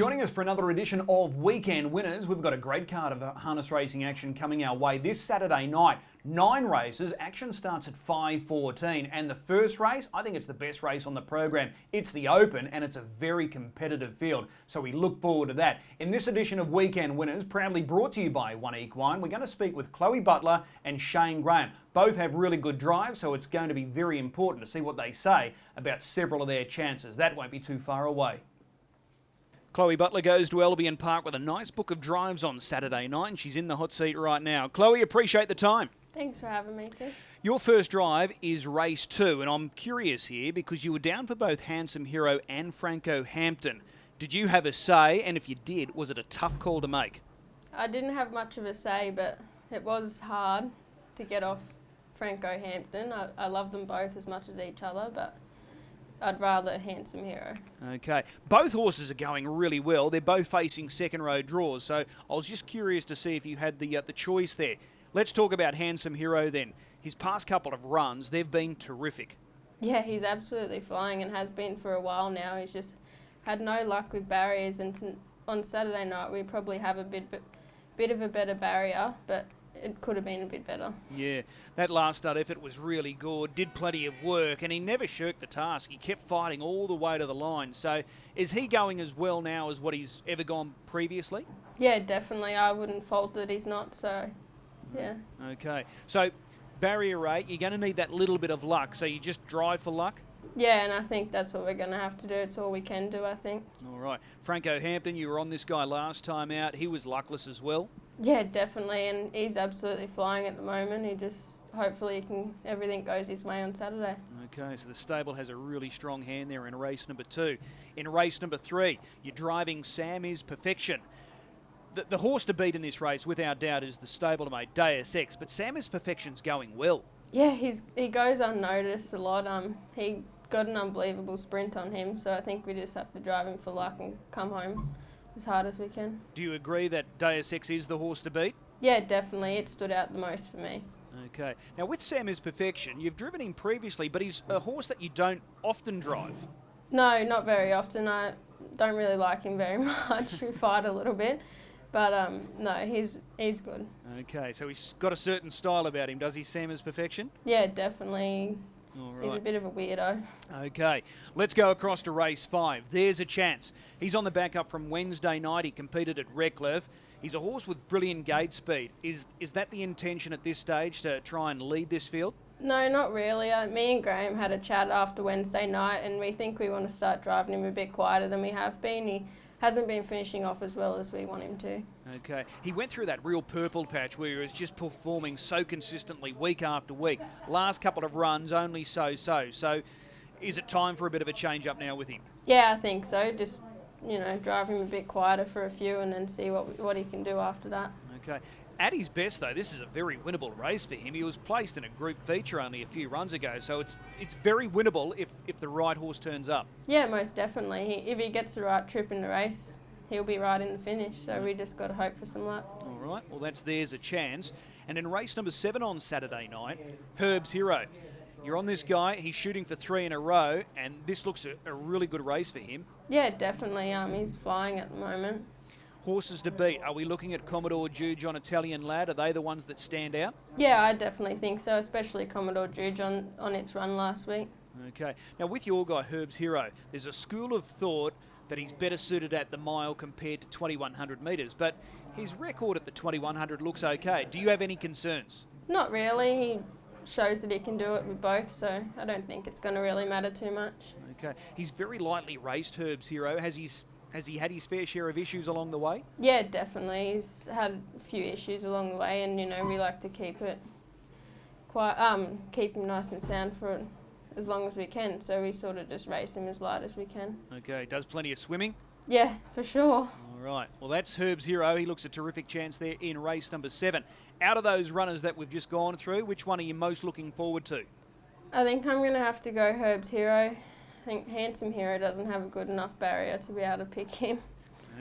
Joining us for another edition of Weekend Winners, we've got a great card of harness racing action coming our way this Saturday night. 9 races, action starts at 5:14, and the first race, I think it's the best race on the program. It's the Open, and it's a very competitive field, so we look forward to that. In this edition of Weekend Winners, proudly brought to you by 1Equine, we're going to speak with Chloe Butler and Shane Graham. Both have really good drives, so it's going to be very important to see what they say about several of their chances. That won't be too far away. Chloe Butler goes to Albion Park with a nice book of drives on Saturday night, and she's in the hot seat right now. Chloe, appreciate the time. Thanks for having me, Chris. Your first drive is race 2, and I'm curious here because you were down for both Handsome Hero and Franco Hampton. Did you have a say, and if you did, was it a tough call to make? I didn't have much of a say, but it was hard to get off Franco Hampton. I love them both as much as each other, but I'd rather Handsome Hero. Okay. Both horses are going really well. They're both facing second row draws, so I was just curious to see if you had the choice there. Let's talk about Handsome Hero then. His past couple of runs, they've been terrific. Yeah, he's absolutely flying and has been for a while now. He's just had no luck with barriers, and on Saturday night we probably have a bit of a better barrier, but it could have been a bit better. Yeah, that last start effort was really good, did plenty of work, and he never shirked the task. He kept fighting all the way to the line. So is he going as well now as what he's ever gone previously? Yeah, definitely. I wouldn't fault that he's not, so yeah. Okay, so barrier rate, you're going to need that little bit of luck, so you just drive for luck? Yeah, and I think that's what we're going to have to do. It's all we can do, I think. All right. Franco Hampton, you were on this guy last time out. He was luckless as well. Yeah, definitely, and he's absolutely flying at the moment. He just, hopefully everything goes his way on Saturday. Okay, so the stable has a really strong hand there in race number 2. In race number 3, you're driving Sam Is Perfection. The horse to beat in this race, without doubt, is the stablemate Deus Ex, but Sam Is Perfection's going well. Yeah, he goes unnoticed a lot. He got an unbelievable sprint on him, so I think we just have to drive him for luck and come home as hard as we can. Do you agree that Deus Ex is the horse to beat? Yeah, definitely. It stood out the most for me. Okay. Now, with Sam Is Perfection, you've driven him previously, but he's a horse that you don't often drive. No, not very often. I don't really like him very much. We fight a little bit. But no, he's good. Okay, so he's got a certain style about him, does he, Sam Is Perfection? Yeah, definitely. All right. He's a bit of a weirdo. Okay, let's go across to race 5. There's a chance. He's on the back up from Wednesday night. He competed at Redcliffe. He's a horse with brilliant gate speed. Is that the intention at this stage, to try and lead this field? No, not really. Me and Graham had a chat after Wednesday night, and we think we want to start driving him a bit quieter than we have been. He hasn't been finishing off as well as we want him to. Okay. He went through that real purple patch where he was just performing so consistently week after week. Last couple of runs, only so-so. So is it time for a bit of a change-up now with him? Yeah, I think so. Just, drive him a bit quieter for a few and then see what he can do after that. Okay. At his best, though, this is a very winnable race for him. He was placed in a group feature only a few runs ago, so it's very winnable if the right horse turns up. Yeah, most definitely. If he gets the right trip in the race, he'll be right in the finish, so we just got to hope for some luck. All right, well, there's a chance. And in race number 7 on Saturday night, Herb's Hero. You're on this guy, he's shooting for 3 in a row, and this looks a really good race for him. Yeah, definitely. He's flying at the moment. Horses to beat, are we looking at Commodore Juge on Italian Lad? Are they the ones that stand out? Yeah, I definitely think so, especially Commodore Juge on its run last week. Okay. Now, with your guy, Herb's Hero, there's a school of thought that he's better suited at the mile compared to 2,100 metres, but his record at the 2,100 looks okay. Do you have any concerns? Not really. He shows that he can do it with both, so I don't think it's going to really matter too much. Okay. He's very lightly raced, Herb's Hero. Has he had his fair share of issues along the way? Yeah, definitely. He's had a few issues along the way, and we like to keep it keep him nice and sound for as long as we can. So we sort of just race him as light as we can. Okay, does plenty of swimming? Yeah, for sure. All right. Well, that's Herb's Hero. He looks a terrific chance there in race number 7. Out of those runners that we've just gone through, which one are you most looking forward to? I think I'm going to have to go Herb's Hero. I think Handsome Hero doesn't have a good enough barrier to be able to pick him.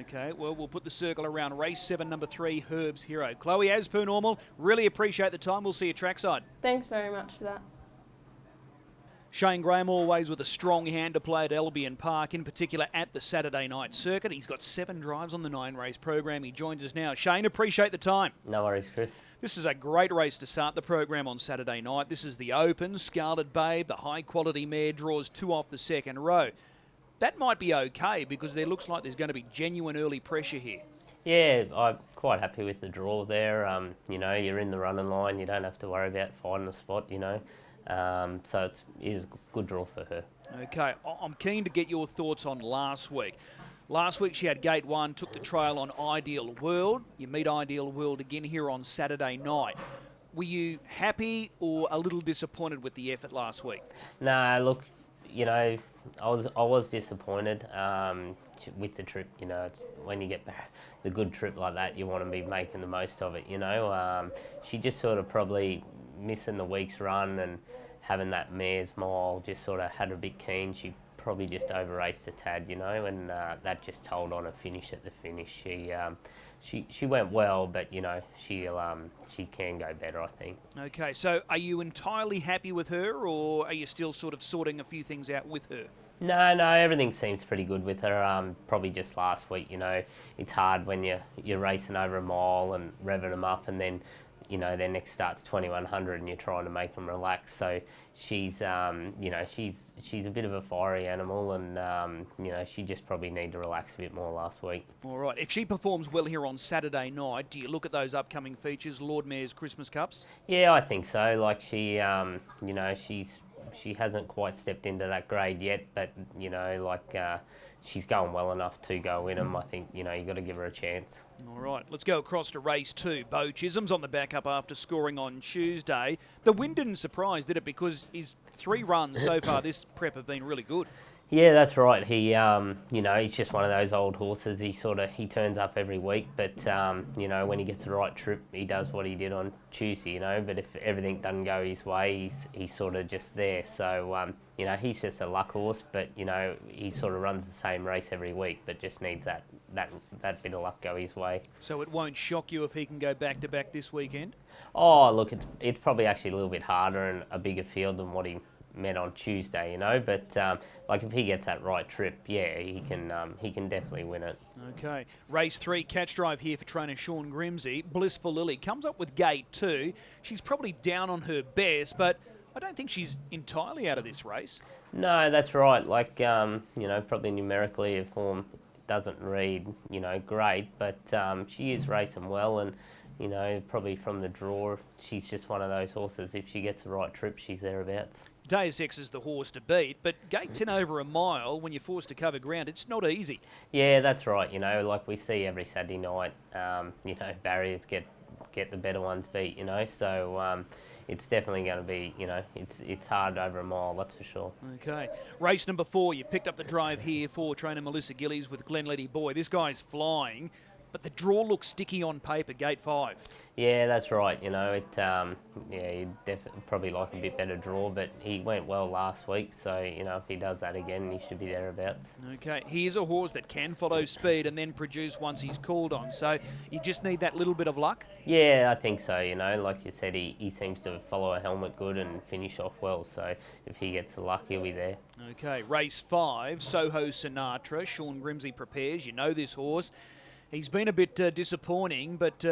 Okay, well, we'll put the circle around race 7, number 3, Herb's Hero. Chloe, as per normal, really appreciate the time. We'll see you trackside. Thanks very much for that. Shane Graham always with a strong hand to play at Albion Park, in particular at the Saturday night circuit. He's got 7 drives on the 9-race program. He joins us now. Shane, appreciate the time. No worries, Chris. This is a great race to start the program on Saturday night. This is the Open. Scarlet Babe, the high-quality mare, draws 2 off the second row. That might be okay because there looks like there's going to be genuine early pressure here. Yeah, I'm quite happy with the draw there. You know, you're in the running line. You don't have to worry about finding a spot, you know. So it is a good draw for her. Okay, I'm keen to get your thoughts on last week. Last week she had gate 1, took the trail on Ideal World. You meet Ideal World again here on Saturday night. Were you happy or a little disappointed with the effort last week? No, look, you know, I was disappointed with the trip. You know, it's when you get the good trip like that, you want to be making the most of it. You know, she just sort of probably missing the week's run and having that mare's mile just sort of had her a bit keen. She probably just over-raced a tad, you know, and that just told on her finish at the finish. She went well, but, you know, she can go better, I think. Okay, so are you entirely happy with her, or are you still sort of sorting a few things out with her? No, everything seems pretty good with her. Probably just last week, you know, it's hard when you're racing over a mile and revving them up, and then, you know, their next start's 2100 and you're trying to make them relax. So she's, you know, she's a bit of a fiery animal, and, you know, she just probably needed to relax a bit more last week. All right. If she performs well here on Saturday night, do you look at those upcoming features, Lord Mayor's Christmas Cups? Yeah, I think so. Like she, you know, she hasn't quite stepped into that grade yet, but, you know, like she's going well enough to go in them. I think, you know, you've got to give her a chance. All right, let's go across to race 2. Bo Chisholm's on the backup after scoring on Tuesday. The win didn't surprise, did it? Because his 3 runs so far this prep have been really good. Yeah, that's right. He, you know, he's just one of those old horses. He turns up every week, but, you know, when he gets the right trip, he does what he did on Tuesday, you know. But if everything doesn't go his way, he's sort of just there. So, you know, he's just a luck horse, but, you know, he sort of runs the same race every week, but just needs that bit of luck go his way. So it won't shock you if he can go back-to-back this weekend? Oh, look, it's probably actually a little bit harder and a bigger field than what he met on Tuesday, you know, but like if he gets that right trip, yeah, he can definitely win it. Okay, race 3, catch drive here for trainer Sean Grimsey. Blissful Lily comes up with gate 2. She's probably down on her best, but I don't think she's entirely out of this race. No, that's right. Like, you know, probably numerically her form doesn't read, you know, great, but she is racing well, and, you know, probably from the draw, she's just one of those horses. If she gets the right trip, she's thereabouts. Deus Ex is the horse to beat, but gate 10 over a mile, when you're forced to cover ground, it's not easy. Yeah, that's right. You know, like we see every Saturday night, you know, barriers get the better ones beat, you know, so it's definitely going to be, you know, it's hard over a mile, that's for sure. Okay. Race number 4, you picked up the drive here for trainer Melissa Gillies with Glenletty Boy. This guy's flying, but the draw looks sticky on paper, gate 5. Yeah, that's right. You know, yeah, you'd probably like a bit better draw, but he went well last week, so, you know, if he does that again, he should be thereabouts. Okay, he's a horse that can follow speed and then produce once he's called on, so you just need that little bit of luck? Yeah, I think so, you know, like you said, he seems to follow a helmet good and finish off well, so if he gets the luck, he'll be there. Okay, race 5, Soho Sinatra. Sean Grimsey prepares. You know this horse. He's been a bit disappointing, but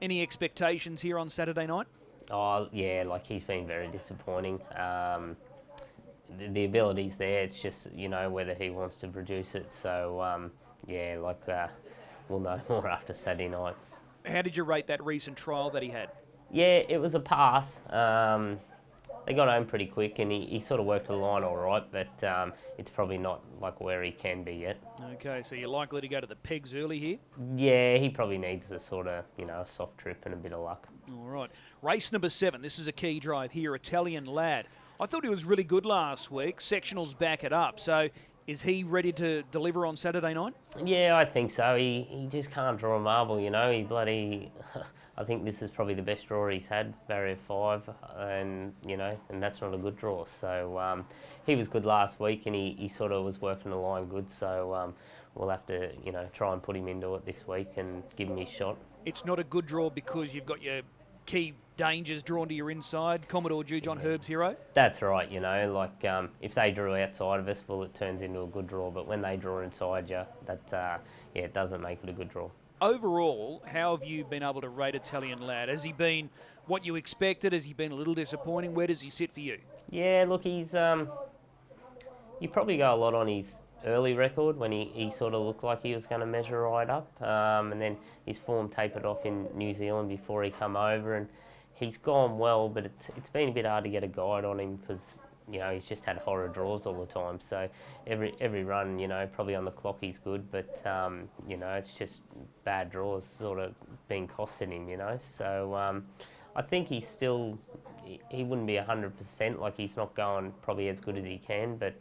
any expectations here on Saturday night? Oh, yeah, like he's been very disappointing. The ability's there, it's just, you know, whether he wants to produce it. So, yeah, like we'll know more after Saturday night. How did you rate that recent trial that he had? Yeah, it was a pass. They got home pretty quick, and he sort of worked the line all right, but it's probably not like where he can be yet. Okay, so you're likely to go to the pegs early here? Yeah, he probably needs a sort of, you know, a soft trip and a bit of luck. All right. Race number 7. This is a key drive here, Italian Lad. I thought he was really good last week. Sectionals back it up. So is he ready to deliver on Saturday night? Yeah, I think so. He just can't draw a marble, you know. He bloody... I think this is probably the best draw he's had, barrier 5, and, you know, and that's not a good draw. So he was good last week, and he sort of was working the line good. So we'll have to, you know, try and put him into it this week and give him his shot. It's not a good draw because you've got your key dangers drawn to your inside? Commodore Juge on Herb's Hero? That's right, you know, like if they draw outside of us, well, it turns into a good draw. But when they draw inside you, that it doesn't make it a good draw. Overall, how have you been able to rate Italian Lad? Has he been what you expected? Has he been a little disappointing? Where does he sit for you? Yeah, look, he's you probably go a lot on his early record when he sort of looked like he was going to measure right up, and then his form tapered off in New Zealand before he come over, and he's gone well, but it's been a bit hard to get a guide on him because, you know, he's just had horror draws all the time. So every run, you know, probably on the clock he's good, but you know, it's just bad draws sort of been costing him, you know. So I think he's still, he wouldn't be 100%, like he's not going probably as good as he can, but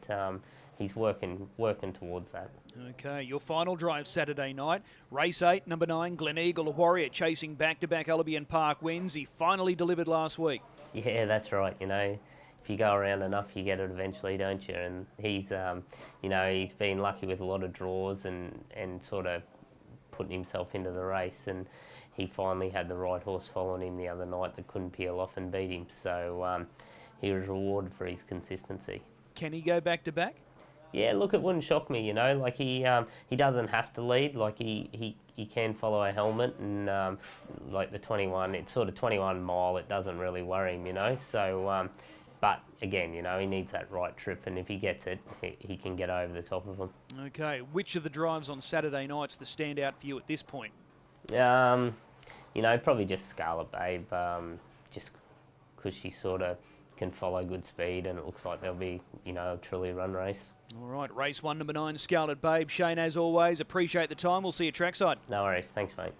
he's working towards that. Okay, your final drive Saturday night. Race 8, number 9, Gleneagle, a Warrior, chasing back-to-back Albion Park wins. He finally delivered last week. Yeah, that's right, you know. If you go around enough, you get it eventually, don't you? And he's, you know, he's been lucky with a lot of draws and sort of putting himself into the race. And he finally had the right horse following him the other night that couldn't peel off and beat him. So he was rewarded for his consistency. Can he go back-to-back? Yeah, look, it wouldn't shock me, you know. Like he doesn't have to lead. Like he can follow a helmet, and like the 21, it's sort of 21 mile. It doesn't really worry him, you know. So, but again, you know, he needs that right trip, and if he gets it, he can get over the top of them. Okay, which of the drives on Saturday nights the stand out for you at this point? You know, probably just Scarlet, Babe, just because she sort of can follow good speed, and it looks like there'll be, you know, a truly run race. All right, race 1, number 9, Scarlet, Babe. Shane, as always, appreciate the time. We'll see you trackside. No worries. Thanks, mate.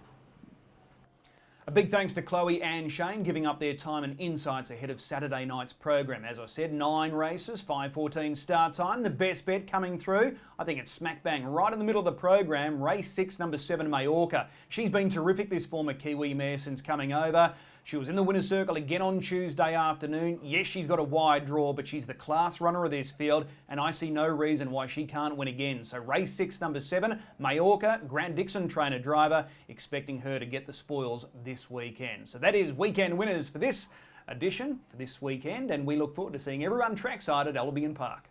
A big thanks to Chloe and Shane giving up their time and insights ahead of Saturday night's program. As I said, 9 races, 5:14 start time. The best bet coming through, I think it's smack bang right in the middle of the program. Race 6, number 7, Majorca. She's been terrific, this former Kiwi mare, since coming over. She was in the winner's circle again on Tuesday afternoon. Yes, she's got a wide draw, but she's the class runner of this field, and I see no reason why she can't win again. So race 6, number 7, Majorca, Grant Dixon trainer driver, expecting her to get the spoils this weekend. So that is weekend winners for this edition, for this weekend, and we look forward to seeing everyone trackside at Albion Park.